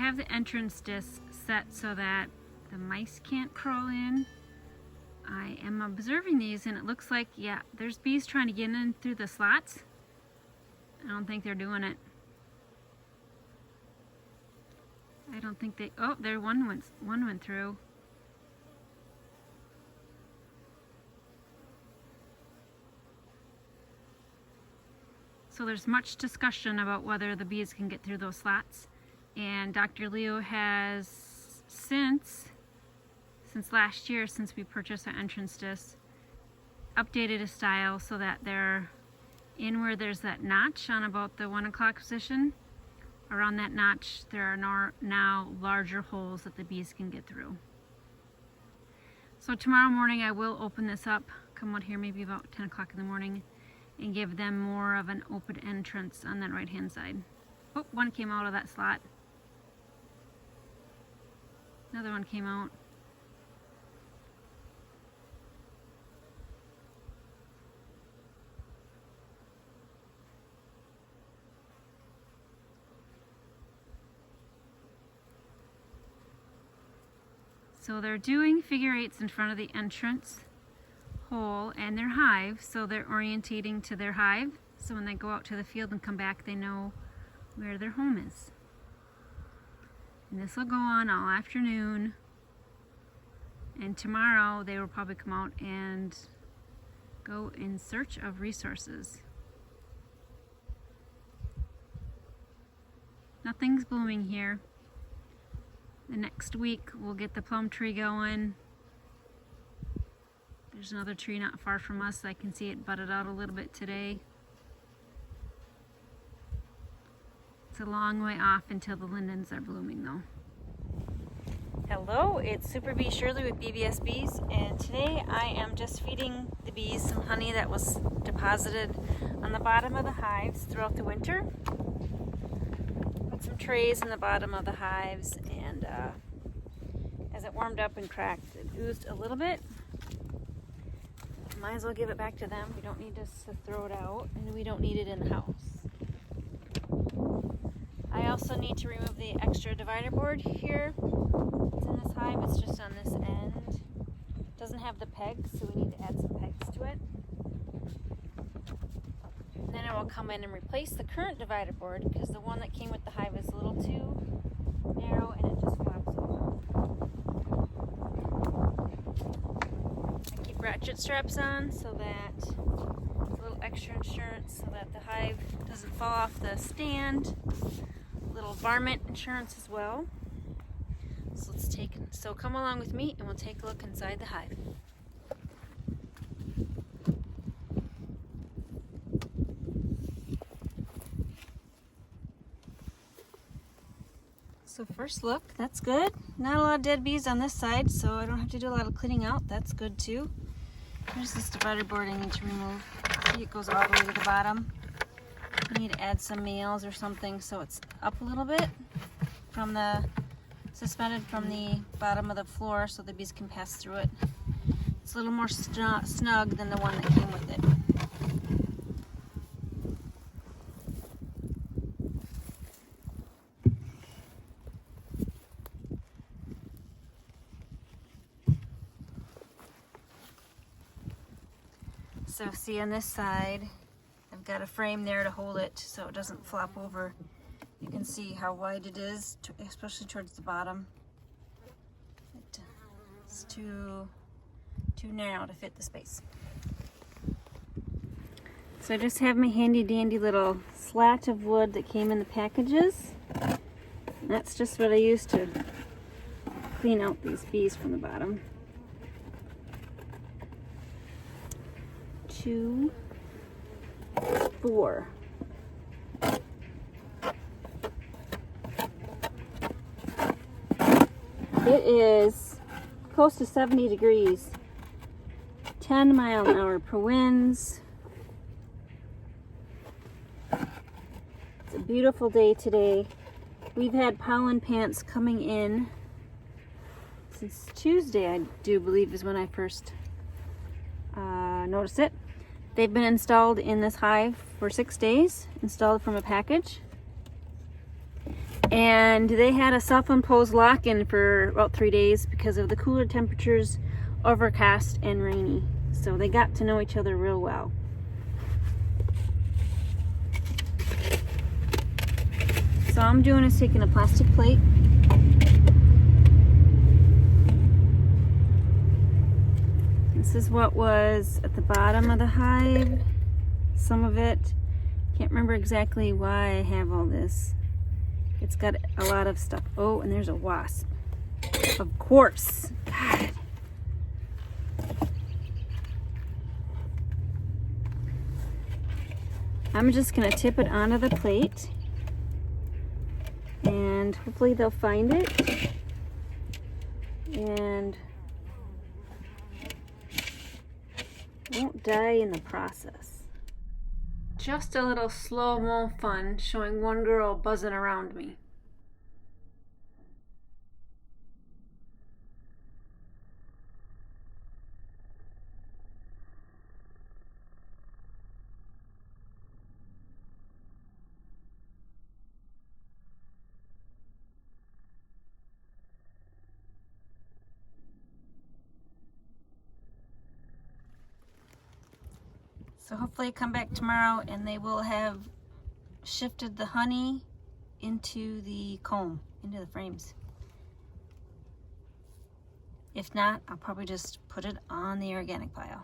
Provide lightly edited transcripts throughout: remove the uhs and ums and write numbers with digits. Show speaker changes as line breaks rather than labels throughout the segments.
have the entrance disc set so that the mice can't crawl in. I am observing these and it looks like, yeah, there's bees trying to get in through the slots. I don't think they're doing it. I don't think they, oh, there one went through. So there's much discussion about whether the bees can get through those slots. And Dr. Leo has since last year, since we purchased our entrance discs, updated a style so that they're in where there's that notch on about the 1 o'clock position. Around that notch, there are now larger holes that the bees can get through. So tomorrow morning I will open this up, come out here maybe about 10 o'clock in the morning, and give them more of an open entrance on that right hand side. Oh, one came out of that slot. Another one came out. So they're doing figure eights in front of the entrance hole and their hive, so they're orientating to their hive. So when they go out to the field and come back, they know where their home is. And this will go on all afternoon. And tomorrow they will probably come out and go in search of resources. Nothing's blooming here. The next week we'll get the plum tree going. There's another tree not far from us. I can see it budded out a little bit today. It's a long way off until the lindens are blooming though. Hello, it's Super Bee Shirley with BBS Bees, and today I am just feeding the bees some honey that was deposited on the bottom of the hives throughout the winter. Put some trays in the bottom of the hives, and as it warmed up and cracked, it oozed a little bit. Might as well give it back to them. We don't need to throw it out, and we don't need it in the house. I also need to remove the extra divider board here. It's in this hive, it's just on this end. It doesn't have the pegs, so we need to add some pegs to it. And then I will come in and replace the current divider board because the one that came with the hive is a little too narrow and it just flops over. I keep ratchet straps on so that it's a little extra insurance so that the hive doesn't fall off the stand. Little varmint insurance as well. So come along with me and we'll take a look inside the hive. So first look, that's good. Not a lot of dead bees on this side, so I don't have to do a lot of cleaning out. That's good too. Here's this divider board I need to remove. See, it goes all the way to the bottom. I need to add some males or something so it's up a little bit from the suspended from the bottom of the floor so the bees can pass through it. It's a little more snug than the one that came with it. So see on this side, I've got a frame there to hold it so it doesn't flop over. You can see how wide it is, especially towards the bottom. It's too narrow to fit the space. So I just have my handy dandy little slat of wood that came in the packages. And that's just what I use to clean out these bees from the bottom. 2, 4. It is close to 70 degrees, 10 mile an hour per winds. It's a beautiful day today. We've had pollen pants coming in since Tuesday, I do believe is when I first noticed it. They've been installed in this hive for 6 days, installed from a package. And they had a self-imposed lock-in for about 3 days because of the cooler temperatures, overcast and rainy. So they got to know each other real well. So all I'm doing is taking a plastic plate, this is what was at the bottom of the hive, some of it. Can't remember exactly why I have all this. It's got a lot of stuff. Oh, and there's a wasp. Of course. God. I'm just gonna tip it onto the plate and hopefully they'll find it and won't die in the process. Just a little slow-mo fun showing one girl buzzing around me. So hopefully I come back tomorrow and they will have shifted the honey into the comb, into the frames. If not, I'll probably just put it on the organic pile.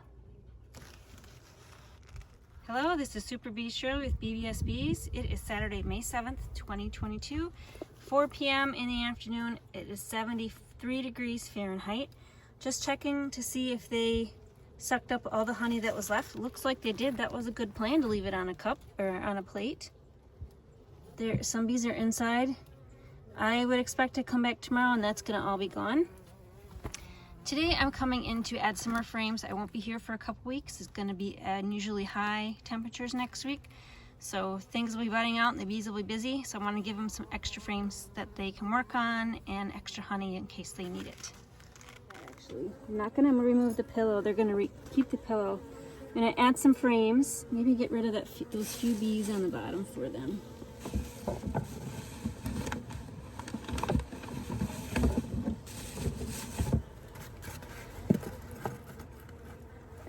Hello, this is Super Bee Shirley with BBS Bees. It is Saturday, May 7th, 2022, 4 p.m. in the afternoon. It is 73 degrees Fahrenheit. Just checking to see if they sucked up all the honey that was left. Looks like they did. That was a good plan to leave it on a cup or on a plate. There, some bees are inside. I would expect to come back tomorrow and that's gonna all be gone. Today I'm coming in to add some more frames. I won't be here for a couple weeks. It's gonna be unusually high temperatures next week. So things will be budding out and the bees will be busy. So I wanna give them some extra frames that they can work on and extra honey in case they need it. I'm not going to remove the pillow. They're going to keep the pillow. I'm going to add some frames. Maybe get rid of those few bees on the bottom for them.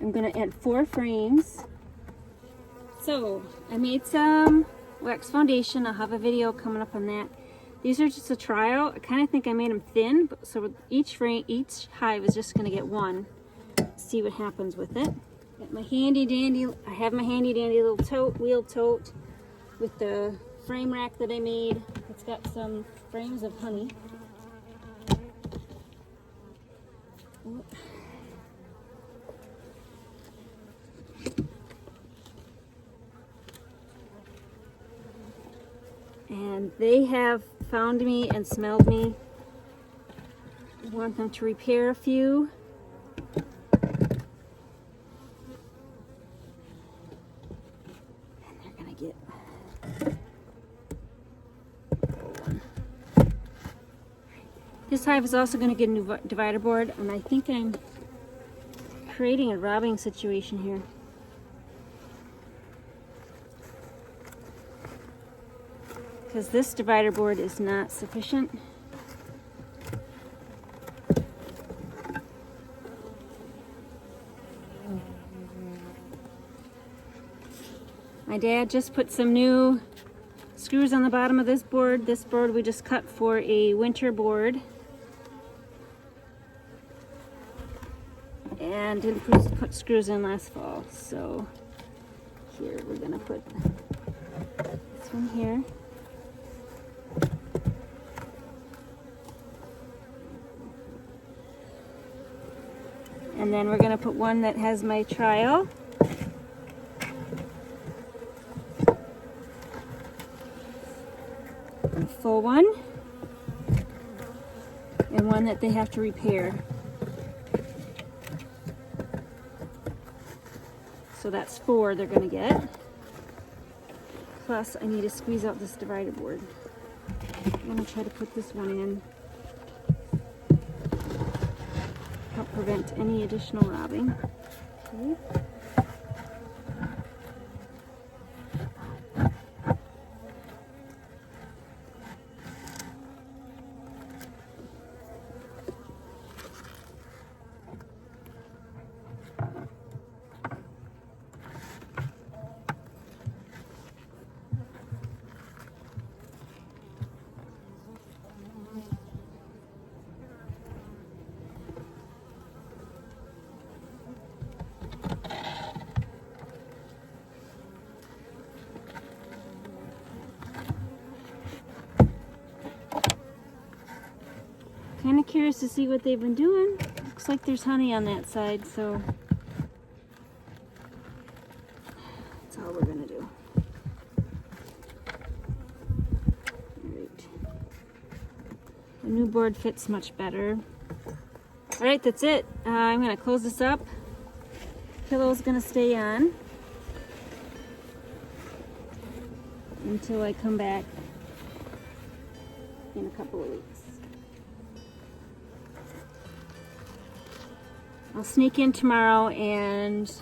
I'm going to add 4 frames. So I made some wax foundation. I'll have a video coming up on that. These are just a trial. I kind of think I made them thin, so each hive is just going to get one. See what happens with it. Got my handy dandy. I have my handy dandy little tote, wheel tote, with the frame rack that I made. It's got some frames of honey. And they have found me and smelled me. I want them to repair a few. And they're gonna get one. This hive is also gonna get a new divider board, and I think I'm creating a robbing situation here. Because this divider board is not sufficient. My dad just put some new screws on the bottom of this board. This board we just cut for a winter board. And didn't put screws in last fall. So here we're gonna put this one here. And then we're going to put one that has my trial. A full one. And one that they have to repair. So that's 4 they're going to get. Plus I need to squeeze out this divider board. I'm going to try to put this one in. Help prevent any additional robbing. Okay. Kind of curious to see what they've been doing. Looks like there's honey on that side, so that's all we're gonna do. Alright. The new board fits much better. Alright, that's it. I'm gonna close this up. Pillow's gonna stay on until I come back in a couple of weeks. I'll sneak in tomorrow and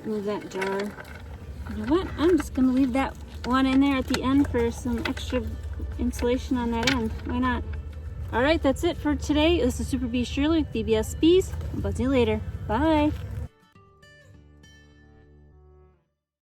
move that jar. You know what? I'm just gonna leave that one in there at the end for some extra insulation on that end. Why not? Alright, that's it for today. This is Super Bee Shirley with BBS Bees. I'll buzz you later. Bye.